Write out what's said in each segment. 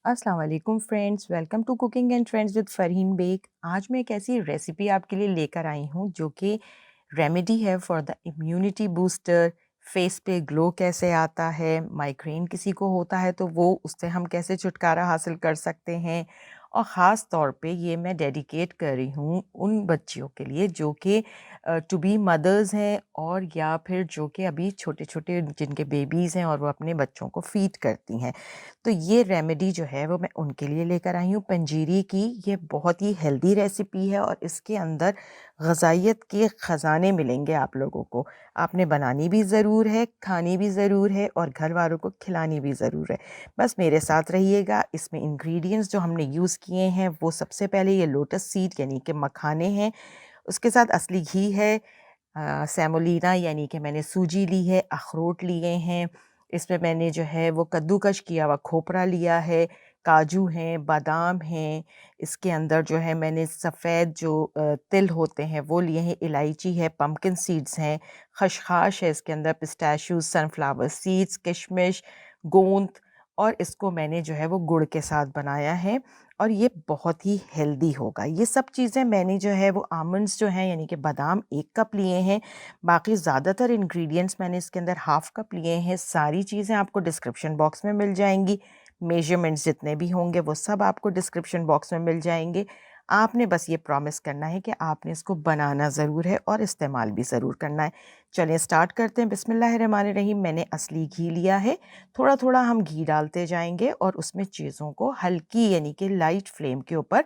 अस्सलाम वालेकुम friends, welcome to cooking and trends with Farheen Baig. आज मैं एक ऐसी रेसिपी आपके लिए लेकर आई हूँ जो कि रेमेडी है for the immunity booster. Face पे ग्लो कैसे आता है, माइग्रेन किसी को होता है तो वो उससे हम कैसे छुटकारा हासिल कर सकते हैं। और ख़ास तौर पे ये मैं डेडिकेट कर रही हूँ उन बच्चियों के लिए जो कि टू बी मदर्स हैं, और या फिर जो कि अभी छोटे छोटे जिनके बेबीज़ हैं और वो अपने बच्चों को फीड करती हैं। तो ये रेमेडी जो है वो मैं उनके लिए लेकर आई हूँ पंजीरी की। ये बहुत ही हेल्दी रेसिपी है और इसके अंदर ग़ज़ाइयत के ख़ज़ाने मिलेंगे आप लोगों को। आपने बनानी भी ज़रूर है, खानी भी ज़रूर है और घर वालों को खिलानी भी ज़रूर है। बस मेरे साथ रहिएगा। इसमें इंग्रेडिएंट्स जो हमने यूज़ किए हैं वो सबसे पहले ये लोटस सीड यानी कि मखाने हैं। उसके साथ असली घी है, सेमोलिना यानी कि मैंने सूजी ली है, अखरोट लिए हैं। इसमें मैंने जो है वो कद्दूकश किया हुआ खोपरा लिया है, काजू हैं, बादाम हैं। इसके अंदर जो है मैंने सफ़ेद जो तिल होते हैं वो लिए हैं, इलायची है, पम्पकिन सीड्स हैं, खशखाश है, इसके अंदर पिस्ताशियोज़, सनफ्लावर सीड्स, किशमिश, गोंद। और इसको मैंने जो है वो गुड़ के साथ बनाया है और ये बहुत ही हेल्दी होगा। ये सब चीज़ें मैंने जो है वो आमंड्स जो हैं यानी कि बादाम 1 कप लिए हैं। बाकी ज़्यादातर इंग्रेडिएंट्स मैंने इसके अंदर हाफ़ कप लिए हैं। सारी चीज़ें आपको डिस्क्रिप्शन बॉक्स में मिल जाएँगी। मेजरमेंट्स जितने भी होंगे वो सब आपको डिस्क्रिप्शन बॉक्स में मिल जाएँगे। आपने बस ये प्रॉमिस करना है कि आपने इसको बनाना ज़रूर है और इस्तेमाल भी ज़रूर करना है। चलिए स्टार्ट करते हैं। बिस्मिल्लाहिर्रहमानिर्रहीम। मैंने असली घी लिया है। थोड़ा-थोड़ा हम घी डालते जाएँगे और उसमें चीज़ों को हल्की यानी कि लाइट फ्लेम के ऊपर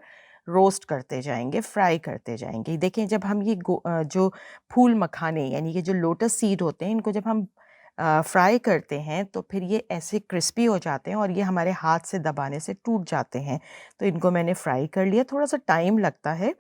रोस्ट करते जाएँगे, फ्राई करते जाएँगे। देखें जब हम ये जो फूल मखाने यानी कि जो लोटस सीड होते हैं इनको जब हम फ्राई करते हैं तो फिर ये ऐसे क्रिस्पी हो जाते हैं और ये हमारे हाथ से दबाने से टूट जाते हैं। तो इनको मैंने फ्राई कर लिया, थोड़ा-सा टाइम लगता है।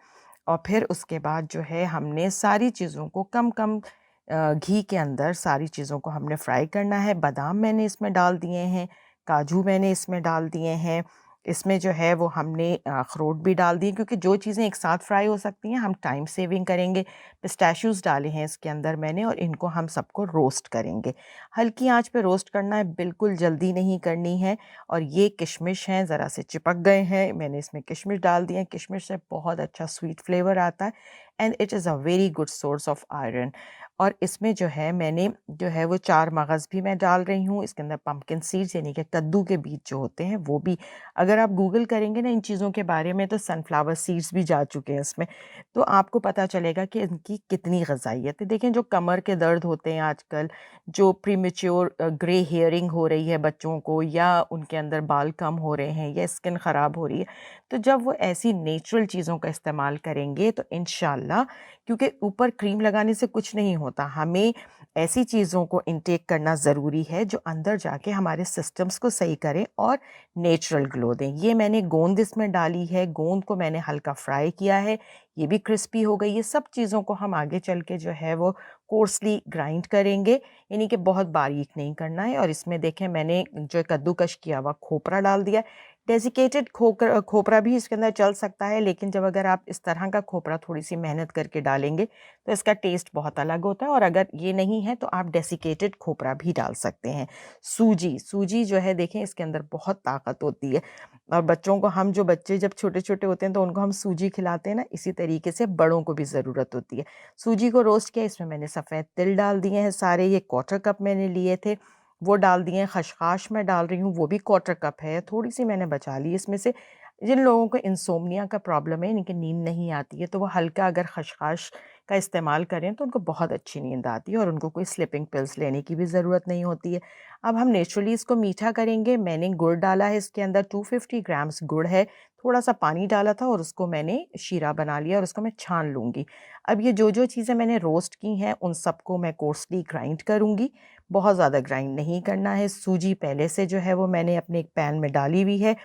और फिर उसके बाद जो है हमने सारी चीज़ों को कम-कम घी के अंदर सारी चीज़ों को हमने फ्राई करना है। बादाम मैंने इसमें डाल दिए हैं, काजू मैंने इसमें डाल दिए हैं। इसमें जो है वो हमने अखरोट भी डाल दिए क्योंकि जो चीज़ें एक साथ फ्राई हो सकती हैं हम टाइम सेविंग करेंगे। पिस्ताशियोज़ डाले हैं इसके अंदर मैंने और इनको हम सबको रोस्ट करेंगे। हल्की आँच पे रोस्ट करना है, बिल्कुल जल्दी नहीं करनी है। और ये किशमिश हैं, ज़रा से चिपक गए हैं, मैंने इसमें किशमिश डाल दिए हैं। किशमिश से बहुत अच्छा स्वीट फ्लेवर आता है and it is a very good source of iron. और इसमें जो है मैंने जो है वो 4 मगज़ भी मैं डाल रही हूँ। इसके अंदर पम्पकिन सीड्स यानी कि कद्दू के बीज जो होते हैं वो भी। अगर आप गूगल करेंगे ना इन चीज़ों के बारे में तो सनफ्लावर सीड्स भी जा चुके हैं इसमें। तो आपको पता चलेगा कि इनकी कितनी ग़ज़ाइयत है। देखें जो कमर के दर्द होते हैं आजकल, जो प्रीमेच्योर ग्रे हेयरिंग हो रही है बच्चों को, या उनके अंदर बाल कम हो रहे हैं या स्किन ख़राब हो रही है, तो जब वो ऐसी नेचुरल चीज़ों का इस्तेमाल करेंगे तो इंशाल्लाह, क्योंकि ऊपर क्रीम लगाने से कुछ नहीं होता, हमें ऐसी चीज़ों को इनटेक करना ज़रूरी है जो अंदर जाके हमारे सिस्टम्स को सही करें और नेचुरल ग्लो दें। ये मैंने गोंद इसमें डाली है, गोंद को मैंने हल्का फ्राई किया है, ये भी क्रिस्पी हो गई। ये सब चीज़ों को हम आगे चल के जो है वो कोर्सली ग्राइंड करेंगे, यानी कि बहुत बारीक नहीं करना है। और इसमें देखें मैंने जो कद्दूकश किया हुआ खोपरा डाल दिया। डेसिकेटेड खोपरा भी इसके अंदर चल सकता है, लेकिन जब अगर आप इस तरह का खोपरा थोड़ी-सी मेहनत करके डालेंगे, तो इसका टेस्ट बहुत अलग होता है। और अगर ये नहीं है, तो आप डेसिकेटेड खोपरा भी डाल सकते हैं। सूजी जो है देखें इसके अंदर बहुत ताकत होती है और बच्चों को हम जो बच्चे जब छोटे-छोटे होते हैं, तो उनको हम सूजी खिलाते हैं ना, इसी तरीके से बड़ों को भी ज़रूरत होती है। सूजी को रोस्ट किया, इसमें मैंने सफ़ेद तिल डाल दिए हैं सारे, ये क्वार्टर कप मैंने लिए थे, वो डाल दिए हैं। खशखाश मैं डाल रही हूँ, वो भी क्वार्टर कप है, थोड़ी-सी मैंने बचा ली इसमें से। जिन लोगों को इंसोम्निया का प्रॉब्लम है, इनकी नींद नहीं आती है, तो वो हल्का अगर खशखाश का इस्तेमाल करें, तो उनको बहुत अच्छी नींद आती है और उनको कोई स्लीपिंग पिल्स लेने की भी ज़रूरत नहीं होती है। अब हम नेचुरली इसको मीठा करेंगे। मैंने गुड़ डाला है, इसके अंदर 250 ग्राम्स गुड़ है, थोड़ा-सा पानी डाला था और उसको मैंने शीरा बना लिया और उसको मैं छान लूँगी। अब ये जो-जो चीज़ें मैंने रोस्ट की हैं, उन सबको मैं कोर्सली ग्राइंड करूँगी। बहुत ज़्यादा ग्राइंड नहीं करना है। सूजी पहले से जो है वो मैंने अपने एक पैन में डाली हुई है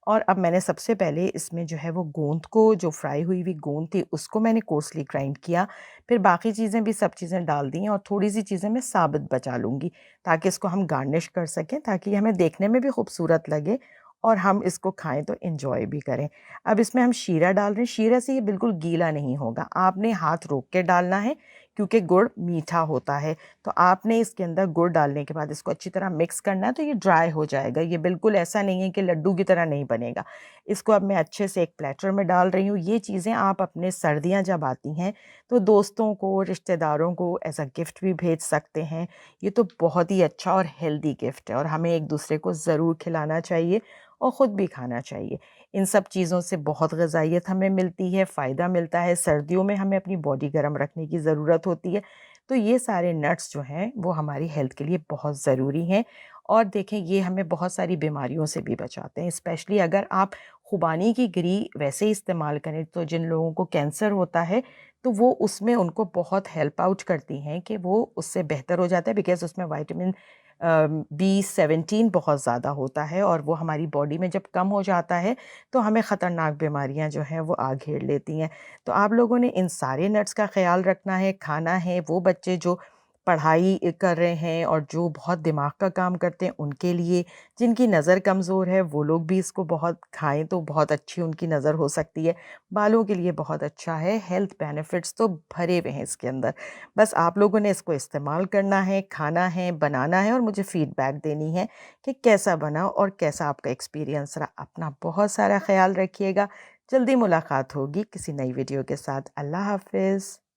और अब मैंने सबसे पहले इसमें जो है वो गोंद को, जो फ्राई हुई हुई गोंद थी, उसको मैंने कोर्सली ग्राइंड किया। फिर बाकी चीज़ें भी सब चीज़ें डाल दी हैं और थोड़ी-सी चीज़ें मैं साबुत बचा लूँगी, ताकि इसको हम गार्निश कर सकें, ताकि हमें देखने में भी खूबसूरत लगे और हम इसको खाएँ तो एन्जॉय भी करें। अब इसमें हम शीरा डाल रहे हैं। शीरे से ये बिल्कुल गीला नहीं होगा, आपने हाथ रोक के डालना है, क्योंकि गुड़ मीठा होता है। तो आपने इसके अंदर गुड़ डालने के बाद इसको अच्छी तरह मिक्स करना है, तो ये ड्राई हो जाएगा। ये बिल्कुल ऐसा नहीं है कि लड्डू की तरह नहीं बनेगा। इसको अब मैं अच्छे से एक प्लेटर में डाल रही हूँ। ये चीज़ें आप अपने सर्दियाँ जब आती हैं तो दोस्तों को, रिश्तेदारों को एज़ अ गिफ्ट भी भेज सकते हैं। ये तो बहुत ही अच्छा और हेल्दी गिफ्ट है और हमें एक दूसरे को ज़रूर खिलाना चाहिए और ख़ुद भी खाना चाहिए। इन सब चीज़ों से बहुत ग़िज़ाइयत हमें मिलती है, फ़ायदा मिलता है। सर्दियों में हमें अपनी बॉडी गर्म रखने की ज़रूरत होती है, तो ये सारे नट्स जो हैं वो हमारी हेल्थ के लिए बहुत ज़रूरी हैं। और देखें, ये हमें बहुत सारी बीमारियों से भी बचाते हैं। स्पेशली अगर आप खुबानी की गिरी वैसे ही इस्तेमाल करें, तो जिन लोगों को कैंसर होता है तो वो उसमें उनको बहुत हेल्प आउट करती हैं कि वो उससे बेहतर हो जाता है, बिकॉज़ उसमें विटामिन B17 बहुत ज़्यादा होता है और वो हमारी बॉडी में जब कम हो जाता है तो हमें ख़तरनाक बीमारियां जो हैं वो आ घेर लेती हैं। तो आप लोगों ने इन सारे नट्स का ख़्याल रखना है, खाना है। वो बच्चे जो पढ़ाई कर रहे हैं और जो बहुत दिमाग का काम करते हैं उनके लिए, जिनकी नज़र कमज़ोर है वो लोग भी इसको बहुत खाएं तो बहुत अच्छी उनकी नज़र हो सकती है। बालों के लिए बहुत अच्छा है, हेल्थ बेनिफिट्स तो भरे हुए हैं इसके अंदर। बस आप लोगों ने इसको इस्तेमाल करना है, खाना है, बनाना है और मुझे फ़ीडबैक देनी है कि कैसा बना और कैसा आपका एक्सपीरियंस रहा। अपना बहुत सारा ख़्याल रखिएगा। जल्दी मुलाकात होगी किसी नई वीडियो के साथ। अल्लाह हाफ़िज़।